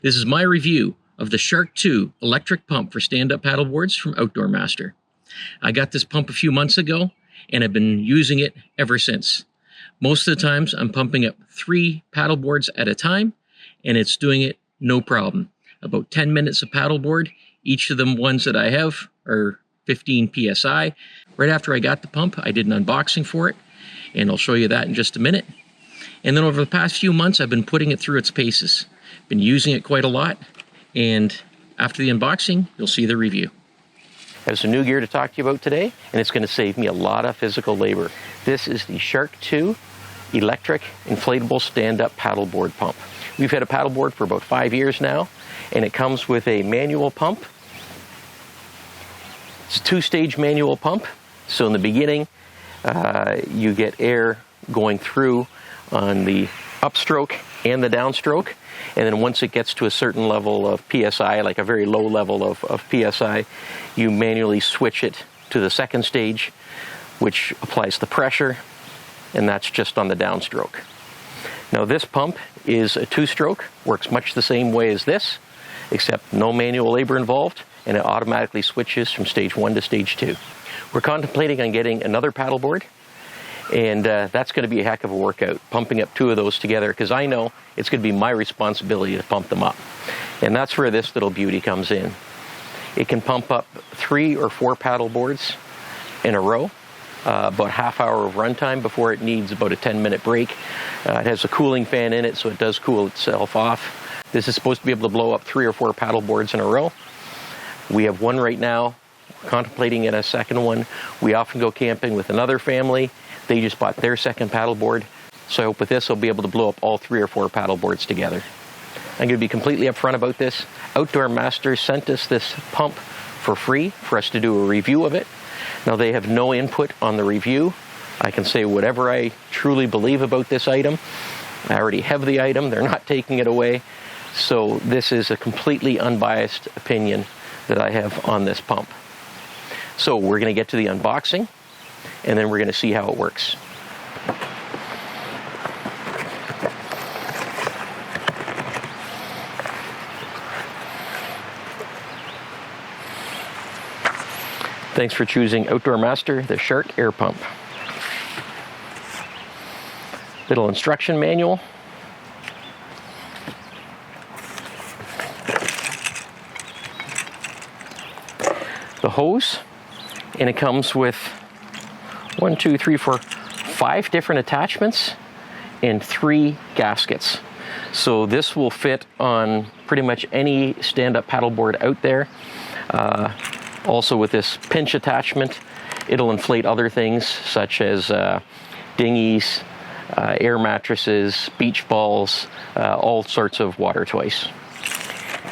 This is my review of the Shark 2 electric pump for stand-up paddleboards from Outdoor Master. I got this pump a few months ago and I've been using it ever since. Most of the times I'm pumping up 3 paddleboards at a time and it's doing it no problem. About 10 minutes of paddleboard. Each of them ones that I have are 15 PSI. Right after I got the pump, I did an unboxing for it and I'll show you that in just a minute. And then over the past few months, I've been putting it through its paces. Been using it quite a lot, and after the unboxing, you'll see the review. I have some new gear to talk to you about today, and it's going to save me a lot of physical labor. This is the Shark 2 electric inflatable stand-up paddleboard pump. We've had a paddleboard for about 5 years now, and it comes with a manual pump. It's a 2-stage manual pump. So in the beginning, you get air going through on the upstroke and the downstroke, and then once it gets to a certain level of PSI, like a very low level of PSI, you manually switch it to the second stage, which applies the pressure, and that's just on the downstroke. Now this pump is a 2-stroke, works much the same way as this, except no manual labor involved, and it automatically switches from stage 1 to stage 2. We're contemplating on getting another paddleboard, and that's going to be a heck of a workout, pumping up 2 of those together, because I know it's going to be my responsibility to pump them up. And that's where this little beauty comes in. It can pump up 3 or 4 paddleboards in a row, about half hour of runtime before it needs about a 10-minute break. It has a cooling fan in it, so it does cool itself off. This is supposed to be able to blow up 3 or 4 paddleboards in a row. We have one right now, contemplating in a second one. We often go camping with another family. They just bought their second paddleboard. So I hope with this I'll be able to blow up all 3 or 4 paddleboards together. I'm going to be completely upfront about this. Outdoor Master sent us this pump for free for us to do a review of it. Now they have no input on the review. I can say whatever I truly believe about this item. I already have the item. They're not taking it away. So this is a completely unbiased opinion that I have on this pump. So we're going to get to the unboxing, and then we're going to see how it works. Thanks for choosing Outdoor Master, the Shark Air Pump. Little instruction manual. The hose, and it comes with 5 different attachments and 3 gaskets. So this will fit on pretty much any stand-up paddleboard out there. Also with this pinch attachment, it'll inflate other things such as dinghies, air mattresses, beach balls, all sorts of water toys.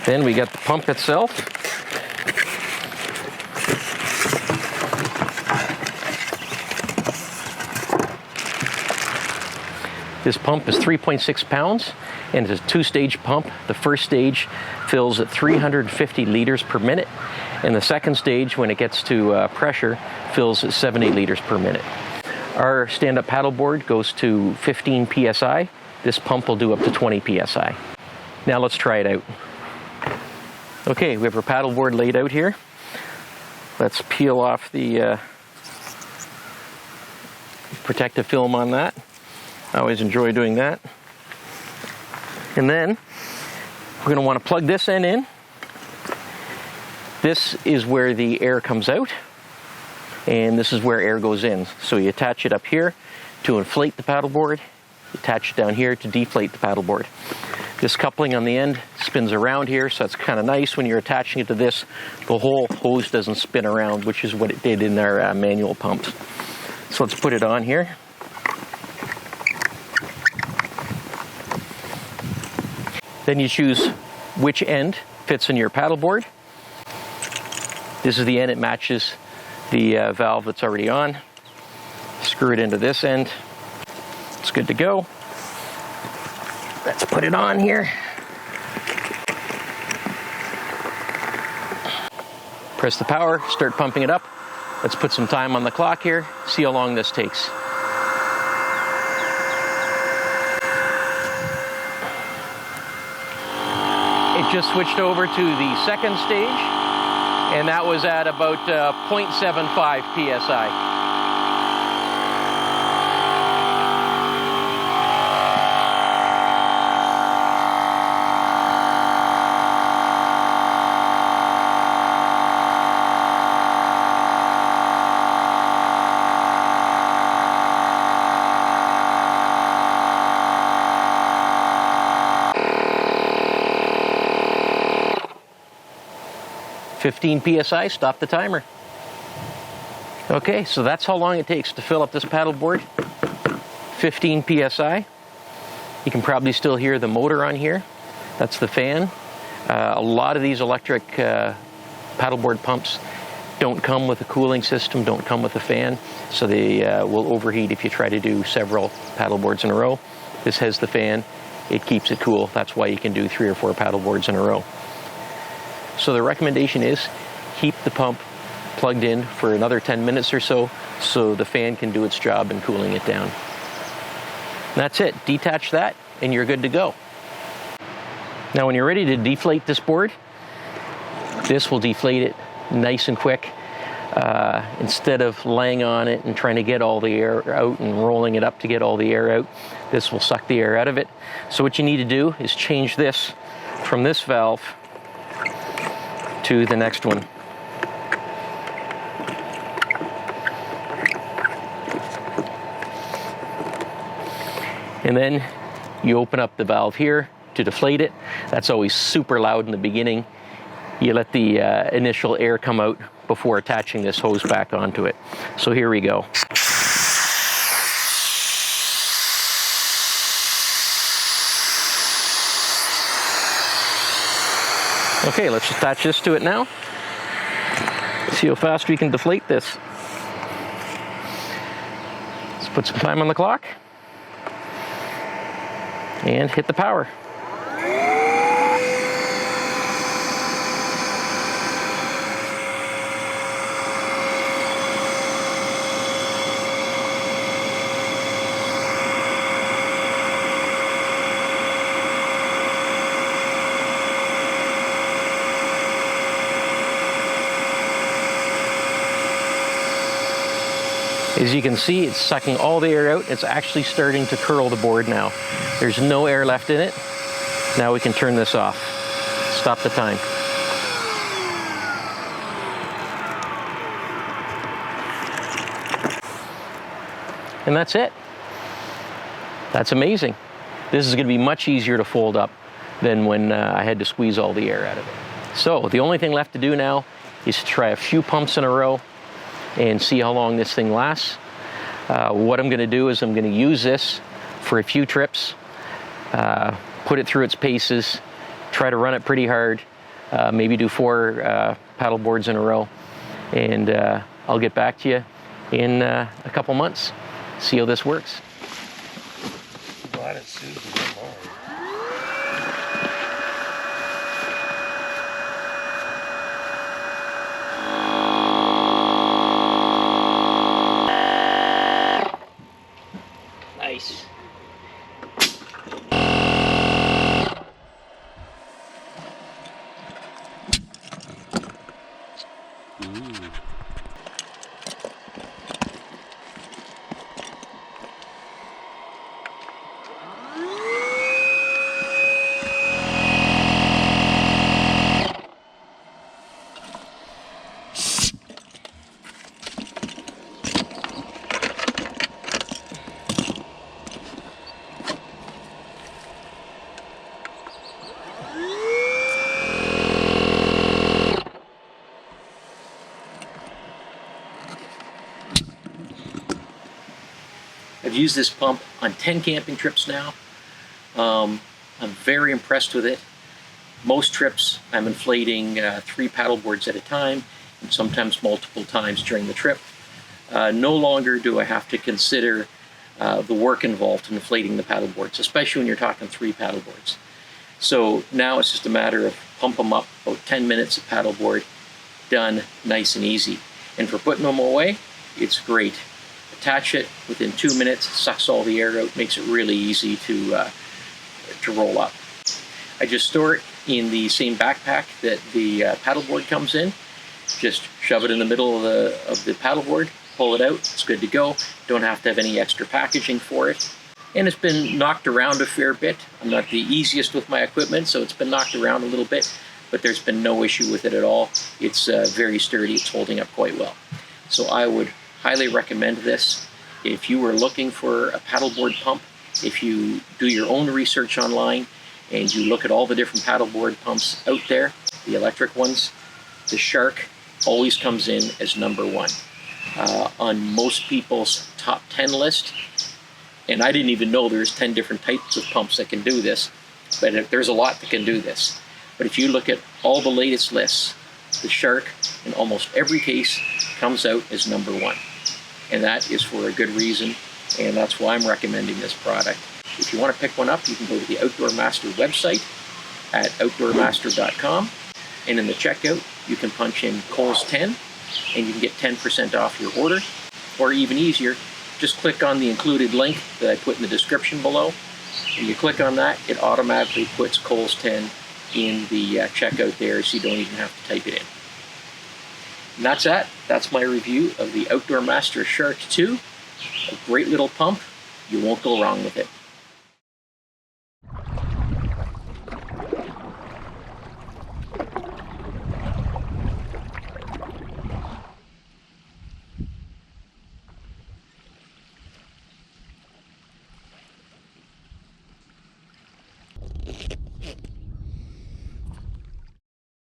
Then we got the pump itself. This pump is 3.6 pounds and it's a 2-stage pump. The first stage fills at 350 liters per minute, and the second stage, when it gets to pressure, fills at 70 liters per minute. Our stand-up paddleboard goes to 15 PSI. This pump will do up to 20 PSI. Now let's try it out. Okay, we have our paddleboard laid out here. Let's peel off the protective film on that. I always enjoy doing that. And then we're going to want to plug this end in. This is where the air comes out, and this is where air goes in. So you attach it up here to inflate the paddleboard, attach it down here to deflate the paddleboard. This coupling on the end spins around here, so it's kind of nice when you're attaching it to this. The whole hose doesn't spin around, which is what it did in our manual pumps. So let's put it on here. Then you choose which end fits in your paddleboard. This is the end, it matches the valve that's already on. Screw it into this end. It's good to go. Let's put it on here. Press the power, start pumping it up. Let's put some time on the clock here, see how long this takes. It just switched over to the second stage, and that was at about 0.75 psi. 15 psi, stop the timer. Okay, so that's how long it takes to fill up this paddleboard. 15 psi. You can probably still hear the motor on here. That's the fan. A lot of these electric paddleboard pumps don't come with a cooling system, don't come with a fan, so they will overheat if you try to do several paddleboards in a row. This has the fan. It keeps it cool. That's why you can do 3 or 4 paddleboards in a row. So the recommendation is keep the pump plugged in for another 10 minutes or so the fan can do its job in cooling it down. That's it. Detach that and you're good to go. Now when you're ready to deflate this board, this will deflate it nice and quick. Instead of laying on it and trying to get all the air out and rolling it up to get all the air out, this will suck the air out of it. So what you need to do is change this from this valve to the next one. And then you open up the valve here to deflate it. That's always super loud in the beginning. You let the initial air come out before attaching this hose back onto it. So here we go. Okay, let's attach this to it now. See how fast we can deflate this. Let's put some time on the clock and hit the power. As you can see, it's sucking all the air out. It's actually starting to curl the board now. There's no air left in it. Now we can turn this off. Stop the time. And that's it. That's amazing. This is going to be much easier to fold up than when I had to squeeze all the air out of it. So the only thing left to do now is to try a few pumps in a row and see how long this thing lasts. What I'm going to do is I'm going to use this for a few trips, put it through its paces, try to run it pretty hard, maybe do 4 paddle boards in a row, and I'll get back to you in a couple months, see how this works. Nice. I've used this pump on 10 camping trips now. I'm very impressed with it. Most trips I'm inflating 3 paddle boards at a time, and sometimes multiple times during the trip. No longer do I have to consider the work involved in inflating the paddle boards, especially when you're talking 3 paddle boards. So now it's just a matter of pump them up, about 10 minutes of paddle board, done, nice and easy. And for putting them away, it's great. Attach it within 2 minutes, sucks all the air out, makes it really easy to roll up. I just store it in the same backpack that the paddleboard comes in. Just shove it in the middle of the paddleboard, pull it out, it's good to go. Don't have to have any extra packaging for it. And it's been knocked around a fair bit. I'm not the easiest with my equipment, so it's been knocked around a little bit, but there's been no issue with it at all. It's very sturdy, it's holding up quite well. So I would highly recommend this. If you were looking for a paddleboard pump, if you do your own research online and you look at all the different paddleboard pumps out there, the electric ones, the Shark always comes in as #1 on most people's top 10 list. And I didn't even know there's 10 different types of pumps that can do this, but there's a lot that can do this. But if you look at all the latest lists, the Shark in almost every case comes out as #1. And that is for a good reason, and that's why I'm recommending this product. If you want to pick one up, you can go to the Outdoor Master website at outdoormaster.com, and in the checkout, you can punch in Coles10, and you can get 10% off your order. Or even easier, just click on the included link that I put in the description below. When you click on that, it automatically puts Coles10 in the checkout there, so you don't even have to type it in. And that's that. That's my review of the Outdoor Master Shark 2. A great little pump. You won't go wrong with it.